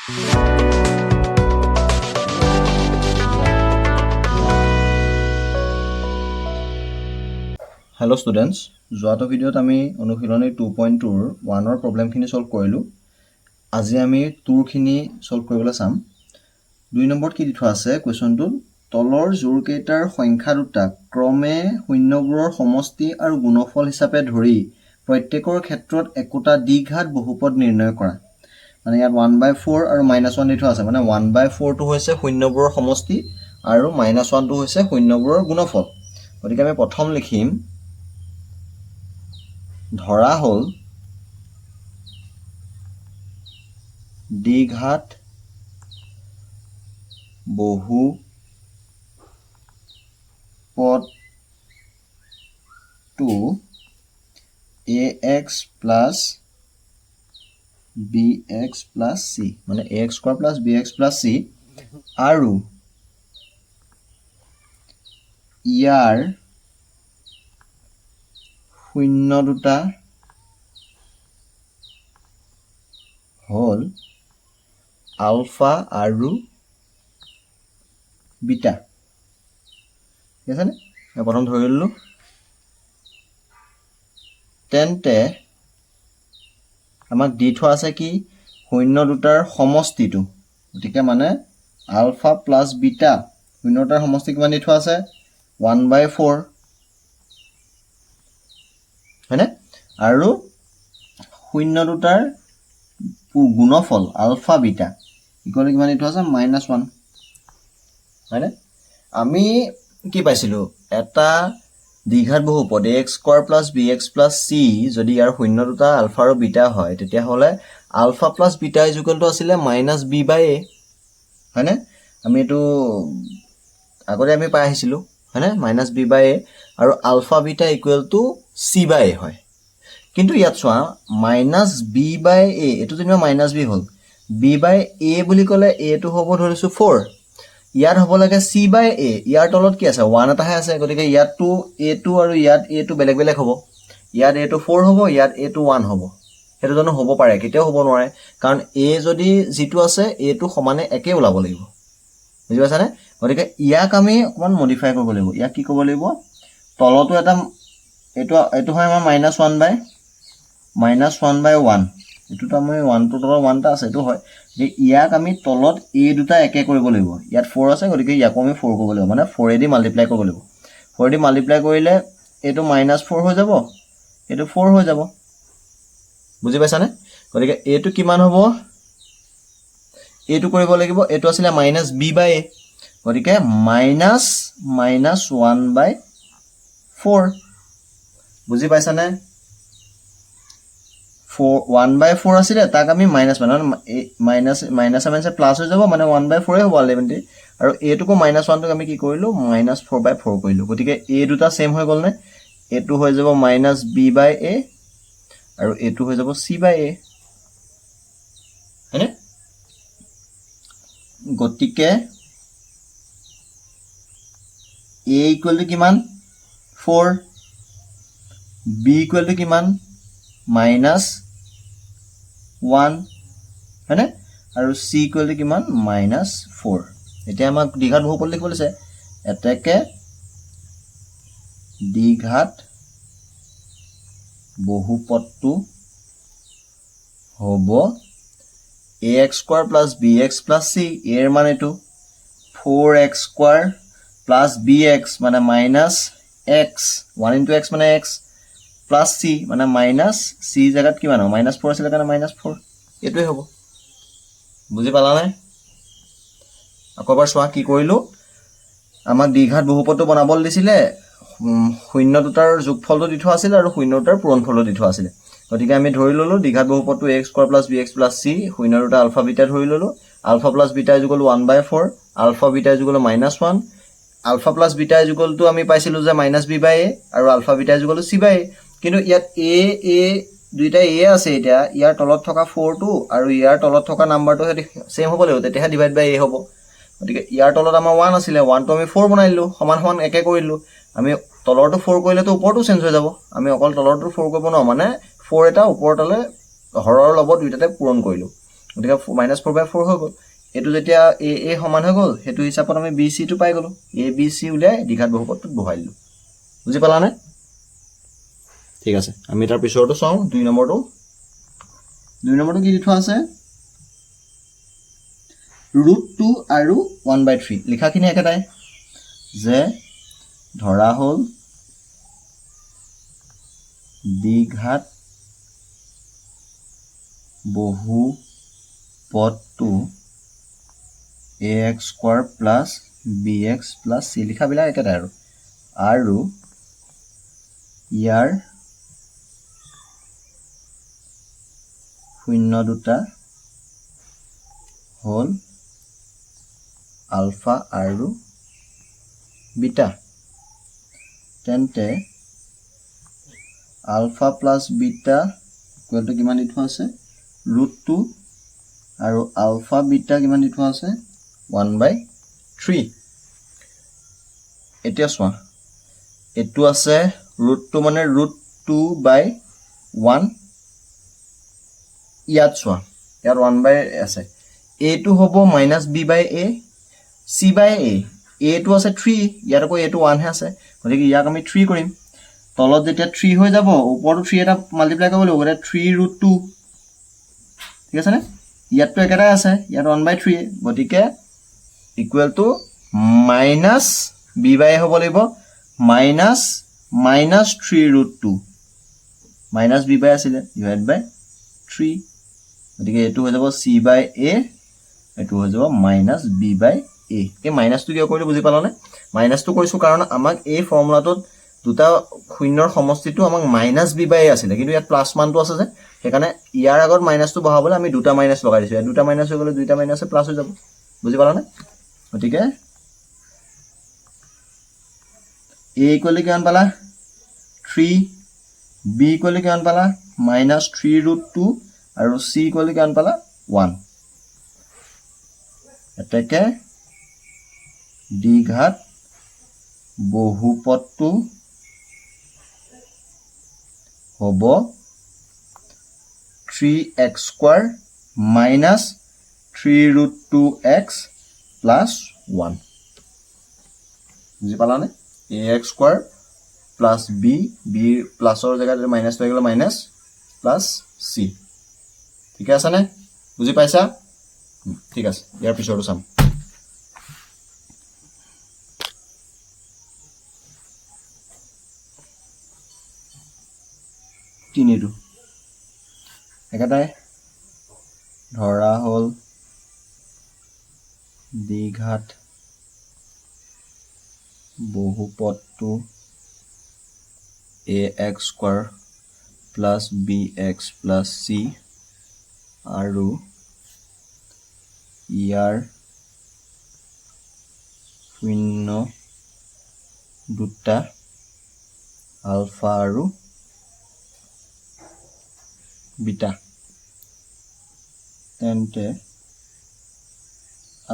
Hello students, যোৱাটো ভিডিঅ'ত আমি অনুশীলনী 2.2 ৰ 1 ৰ প্ৰবলেমখিনি সলভ কৰিলো। আজি আমি 2 খিনি সলভ কৰিবলৈ চাম। 2 নম্বৰত কি দি থোৱা আছে কোৱেশ্চনটো তলৰ জোড়কেইটাৰ সংখ্যা দুটা ক্ৰমে শূন্যবোৰৰ সমষ্টি আৰু গুণফল হিচাপে ধৰি প্ৰত্যেকৰ ক্ষেত্ৰত একোটা দ্বিঘাত বহুপদ নিৰ্ণয় কৰা। মানে ইয়াত 1/4 আৰু -1 দি থোৱা আছে। মানে 1/4 টো হৈছে শূন্যবোৰৰ সমষ্টি আৰু -1 টো হৈছে শূন্যবোৰৰ গুণফল। গতিকে আমি প্ৰথম লিখিম ধৰা হল দ্বিঘাত বহু পদটো ax plus bx plus c মানে ax square plus bx plus c আৰু ইয়াৰ শূন্য দুটা হল আলফা আৰু বিটা। ঠিক আছে নে? প্ৰথম ধৰি ললো তেন্তে আমাক দি থোৱা আছে কি শূন্য দুটাৰ সমষ্টিটো। গতিকে মানে আলফা প্লাস বিটা শূন্য দুটাৰ সমষ্টি কিমান দি থোৱা আছে 1/4 হয়নে? আৰু শূন্য দুটাৰ গুণফল আলফা বিটা ইকুয়াল কিমান দি থোৱা আছে -1 হয়নে? আমি কি পাইছিলো এটা দ্বিঘাত বহুপদ ax square plus bx plus c যদি ইয়াৰ শূন্য দুটা আলফা আৰু বিটা হয় তেতিয়া হলে alpha plus beta equal to আছিল -b/a হয়নে? আমি এটো আগতে আমি পাই আহিছিলো হয়নে -b/a আৰু ULFA beta equal two c/a হয়। কিন্তু ইয়াত চোৱা -b/a এটো যেনিবা -b হল b/a বুলি কলে a টো হ'ব ধৰিছো 4 ইয়াত হ'ব লাগে c/a ইয়াৰ তলত কি আছে 1 এটাহে আছে। গতিকে ইয়াত টু a2 আৰু ইয়াত a2 বেলেগ বেলেগ হ'ব। ইয়াত a2 4 হ'ব ইয়াত a2 1 হ'ব। হেতু জানো হ'ব পাৰে কেতিয়াও হ'ব নোৱাৰে কাৰণ a যদি জিটো আছে a2 সমানে একে ওলাব লাগিব। বুজি পাইছা নে? গতিকে ইয়াক আমি অকমান মডিফাই কৰিব লাগিব। ইয়াক কি কৰিব লাগিব তলতো এটা এটো হয় আমাৰ -1/1 এটোটো আমি 1 টো তলত 1 টা আছে এটো হয় যে ইয়াক আমি তলত a দুটা একে কৰিব লাগিব। ইয়াত 4 আছে গতিকে ইয়াকো আমি 4 কৰিব লাগিব। মানে 4 দি মাল্টিপ্লাই কৰিব লাগিব। 4 দি মাল্টিপ্লাই কৰিলে এটো -4 হৈ যাব এটো 4 হৈ যাব। বুজি পাইছা নে? গতিকে এটো কিমান হ'ব এটো কৰিব লাগিব এটো আছিল -b/a গতিকে -1/4 বুজি পাইছা নে? 1/4 আছিল তাক আমি মাইনাস প্লাস হৈ যাব মানে 1/4 হ'ব আলটিমেটলি আৰু এটোকো -1 টোক আমি কি কৰিলো -4/4 কৰিলো। গতিকে এ দুটা সেম হৈ গল নে? এটো হৈ যাব -b/a আৰু এটো হৈ যাব c/a হয়নে? গতিকে a ইকুয়াল টু কিমান 4 b ইকুয়াল টু কিমান -1 হয়নে? আৰু c ইকুয়াল টু কিমান -4। এতিয়া আমাক দ্বিঘাত বহুপদ লিখিব দিছে। এতেকে দ্বিঘাত বহুপদটো হ'ব ax square plus bx plus c এর মান এটো 4x square plus bx মানে -x 1 into x মানে x plus c মানে -c জায়গাত কিমান হ'ব -4 আছিল কাৰণে -4 এটোই হ'ব। বুজি পালা নাই? আকবাৰ চোৱা কি কৰিলো আমাক দ্বিঘাত বহুপদটো বনাবলৈ দিছিলে শূন্য দুটাৰ যোগফলটো দি থোৱা আছিল আৰু শূন্য দুটাৰ পূৰণফলটো দি থোৱা আছিল। গতিকে আমি ধৰি ললো দ্বিঘাত বহুপদটো ax square plus bx plus c শূন্য দুটা আলফা বিটা ধৰি ললো alpha plus beta equal 1/4 alpha beta equal -1 alpha plus beta equal to আমি পাইছিলো যে -b/a আৰু ULFA beta equal two c/a কিন্তু ইয়াত a দুইটা a আছে। এতিয়া ইয়াৰ তলত থকা 4 টো আৰু ইয়াৰ তলত থকা নাম্বাৰটো সেম হ'ব লাগিব তেতিয়াহে ডিভাইড বাই a হ'ব। গতিকে ইয়াৰ তলত আমাৰ 1 আছিল 1 টো আমি 4 বনাইলো সমান সমান একে কৰিলো। আমি তলৰটো 4 কৰিলে তো ওপৰটো চেঞ্জ হৈ যাব। আমি অকল তলৰটো 4 কৰিব ন মানে 4 এটা ওপৰতলে হৰৰ লগত দুইটাতে পূৰণ কৰিলো। গতিকে -4/4 হৈ গ'ল এটো যেতিয়া a সমান হৈ গ'ল হেতু হিচাপত আমি bc টো পাই গলো abc উলিয়াই দ্বিঘাত বহুপদটোত বহাই দিলো বুজি পালানে ঠিক আছে আমি তাৰ পিছৰটো চাও 2 নম্বৰটো কি দি থোৱা আছে √2 আৰু 1/3 লিখাখিনি একেটাই যে ধৰা হল দ্বিঘাত বহুপদটো ax² + bx + c লিখাবিলাক একেটাই আৰু ইয়াৰ শূন্য দুটা হল আলফা আৰু বিটা তেন্তে alpha plus beta equal to কিমান দি থোৱা আছে √2 আৰু আলফা বিটা কিমান দি থোৱা আছে 1/3 এতিয়া চোৱা এটো আছে √2 মানে √2/1 ইয়াত চোৱা ইয়াত 1 আছে a টো হ'ব -b/a c/a a টো আছে 3 ইয়াত আকৌ a টো 1 হে আছে গতিকে ইয়াক আমি 3 কৰিম তলত যেতিয়া 3 হৈ যাব ওপৰটো 3 এটা মাল্টিপ্লাই কৰিব লাগিব গতিকে 3√2 ঠিক আছে নে ইয়াতটো একেটাই আছে ইয়াত 1/3 গতিকে ইকুৱেল টু -b/a হ'ব লাগিব -3√2 -b/a আছিলে ডিভাইড বাই 3 গতিকে এটো হৈ যাব c/a এটো হৈ যাব -b/a এই মাইনাসটো কিয় কৰিলো বুজি পালানে মাইনাসটো কৰিছো কাৰণ আমাক এই ফৰ্মুলাটোত দুটা শূন্যৰ সমষ্টিটো আমাক -b/a আছিল কিন্তু ইয়াত প্লাস মানটো আছে যে সেইকাৰণে ইয়াৰ আগত মাইনাসটো বহাবলৈ আমি দুটা মাইনাস লগাই দিছো দুটা মাইনাস হৈ গলে দুটা মাইনাসে প্লাস হৈ যাব বুজি পালানে গতিকে a ইকুৱেল কিমান পালা 3 b ইকুৱেল কিমান পালা -3√2 আৰু c ইকুৱেল কিমান পালা 1 এতেকে দ্বিঘাত বহুপদটো হ'ব 3x² - 3√2x + 1 বুজি পালানে ax² + b প্লাসৰ জায়গাত মাইনাস হৈ গ'ল মাইনাস প্লাস c ঠিক আছে নে বুজি পাইছা ঠিক আছে ইয়াৰ পিছৰটো চাম তিনিটো একেটাই ধৰা হল দ্বিঘাত বহুপদটো ax² + bx + c আৰু ইয়াৰ শূন্য দুটা আলফা আৰু বিটা তেন্তে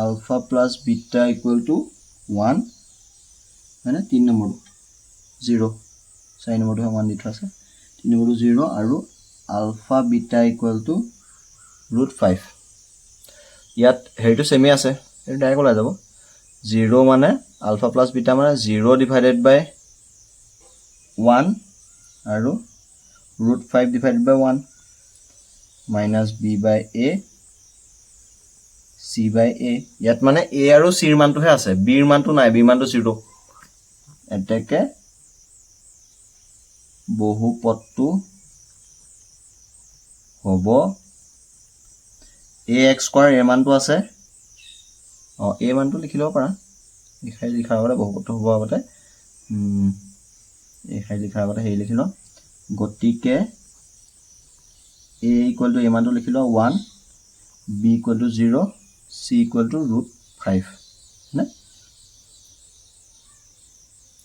alpha plus beta equal to 1 মানে 3 নম্বৰ 0 4 নম্বৰটো 1 দি থোৱা আছে 3 নম্বৰটো 0 আৰু আলফা বিটা ইকুয়াল টু √5 ইয়াত হেৰিটো সেমি আছে এটো ডাইৰেক্ট ওলাই যাব 0 মানে আলফা প্লাস বিটা মানে 0 ডিভাইডেড বাই 1 আৰু √5 ডিভাইডেড বাই 1 -b/a c/a ইয়াত মানে a আৰু c ৰ মানটো হে আছে b ৰ মানটো নাই b ৰ মানটো 0 এতেকে বহুপদটো হ'ব ax² এৰ মানটো আছে a মানটো লিখি লব পাৰা লিখাৰ আগতে বহুপদটো হ'ব আগতে লিখাৰ আগতে হেৰি লিখি ল গতিকে a equal to a মানটো লিখি ল 1 b equal to 0 c equal to √5 না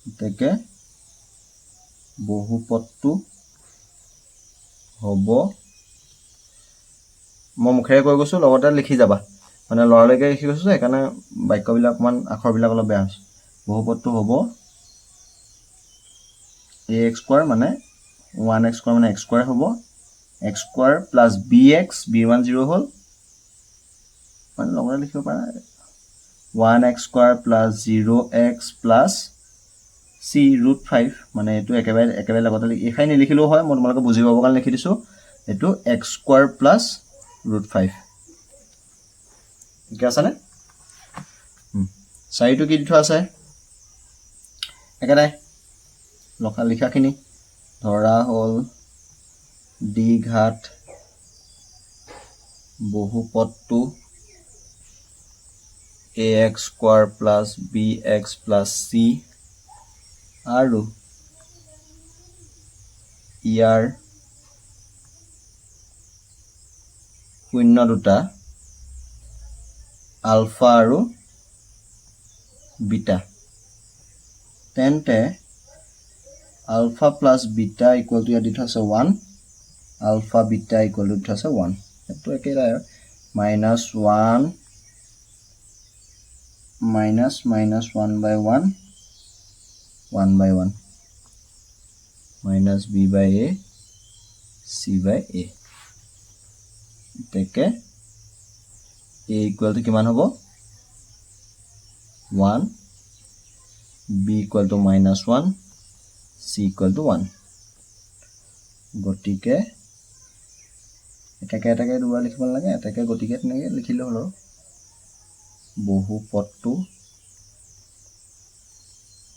এটাকে বহুপদটো হ'ব মই মুখেৰে কৈ গৈছো লগতে লিখি যাবা মানে লৰালৈকে লিখি গৈছো সেইকাৰণে বাক্যবিলাক মান আখৰবিলাক অলপ বেয়া হৈছে বহুপদটো হ'ব ax² মানে 1x² মানে x² হ'ব x² + bx b মান 0 হল মানে লগতে লিখিব পাৰা 1x square plus 0x plus c root 5 মানে এটো একেবাৰে লগতে এখাই নিলিখিলেও হয় মই তোমালোকে বুজি পাবৰ কাৰণে লিখি দিছো এটো x স্কয়াৰ প্লাস ৰুট 5 ঠিক আছে নে চাইটো কি দিঠা আছে একেটাই লিখাখিনি ধৰা হল d ঘাত বহুপদটো ax square plus bx plus c আৰু ইয়াৰ শূন্য দুটা আলফা আৰু বিটা তেন্তে alpha plus beta equal to ইয়াত দিঠা আছে 1 আলফা বিটা ইকুয়াল টু দিঠা আছে 1 এটো একেটাই -1 minus 1 by 1 1 by 1 minus b by a c by a তেকে a equal to কিমান হ'ব 1 b equal to -1 c equal to 1 গতিকে এটাকে দুবাৰ লিখিব লাগে এটাকে গতিকে তেনেকে লিখিলে হলো বহুপদটো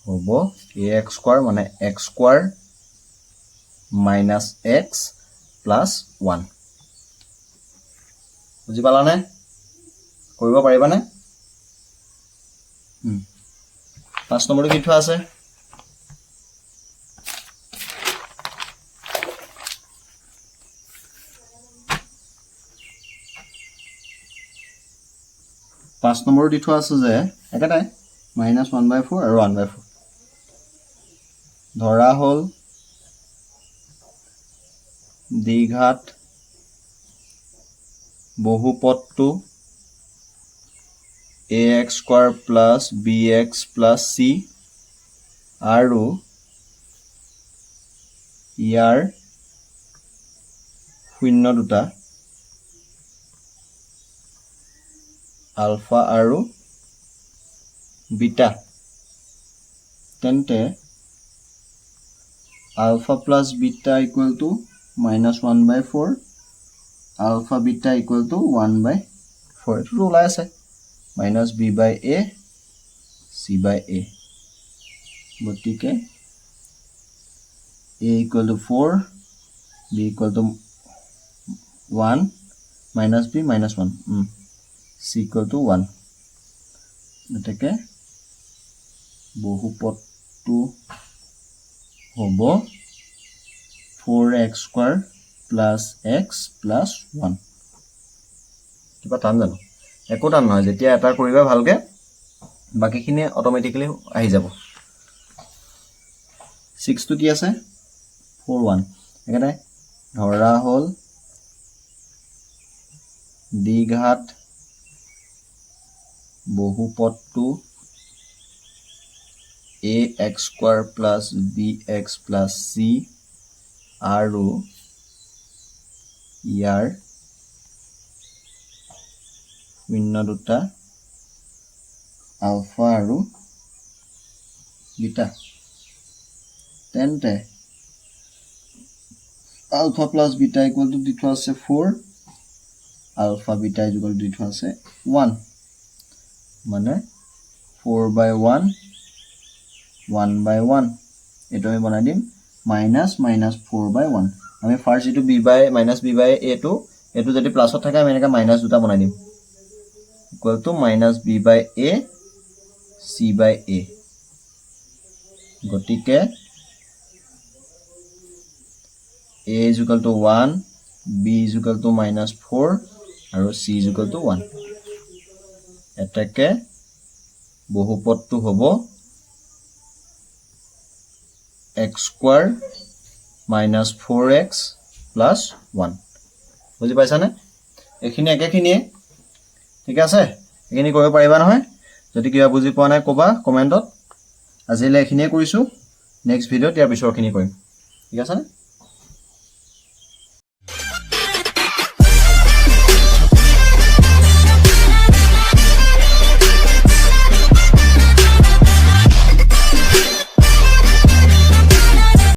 হ'ব ax স্কয়াৰ মানে x square minus x plus 1 বুজি পালানে কৰিব পাৰিবানে 5 নম্বৰটো কি থোৱা আছে পাঁচ নম্বৰ দি থোৱা আছে যে একেটাই -1/4 আৰু 1/4 ধৰা হল দ্বিঘাত বহুপদটো ax square plus bx plus c আৰু ইয়াৰ শূন্য দুটা আলফা আৰু বিটা তেন্তে alpha plus beta equal to -1/4 alpha beta equal to 1/4 এটো ওলাই আছে -b by a c by a গতিকে a equal to 4 b equal to 1 minus b minus 1 c equal to 1 এটাকে বহুপদটো হ'ব 4x square plus x plus 1 কিবা টান জানো একো টান নহয় যেতিয়া এটা কৰিবা ভালকে বাকিখিনি অটোমেটিক্যালি আহি যাব 6 টো কি আছে 41 একেটাই ধৰা হল দ্বিঘাত বহুপদটো ax square plus bx plus c আৰু ইয়াৰ শূন্য দুটা আলফা আৰু বিটা তেন্তে alpha plus beta equal to দি থোৱা আছে 4 আলফা বিটা ইকুয়াল টু দি থোৱা আছে 1 মানে 4/1 1/1 এটো আমি বনাই দিম -4/1 আমি ফার্স্ট এটো b by a টো এটো যদি প্লাসত থাকে আমি এনেকা মাইনাস দুটা বনাই দিম equal to -b by a c by a গতিকে a is equal to 1 b is equal to -4 আৰু c is equal to 1 এটাকে বহুপদটো হ'ব x স্কয়াৰ -4x plus 1 বুজি পাইছানে এখিনি একেখিনিয়ে ঠিক আছে এখিনি কৰিব পাৰিবা নহয় যদি কিবা বুজি পোৱা নাই কবা কমেন্টত আজিলে এখিনিয়ে কৰিছো নেক্সট ভিডিওত ইয়াৰ পিছৰখিনি কৰিম ঠিক আছে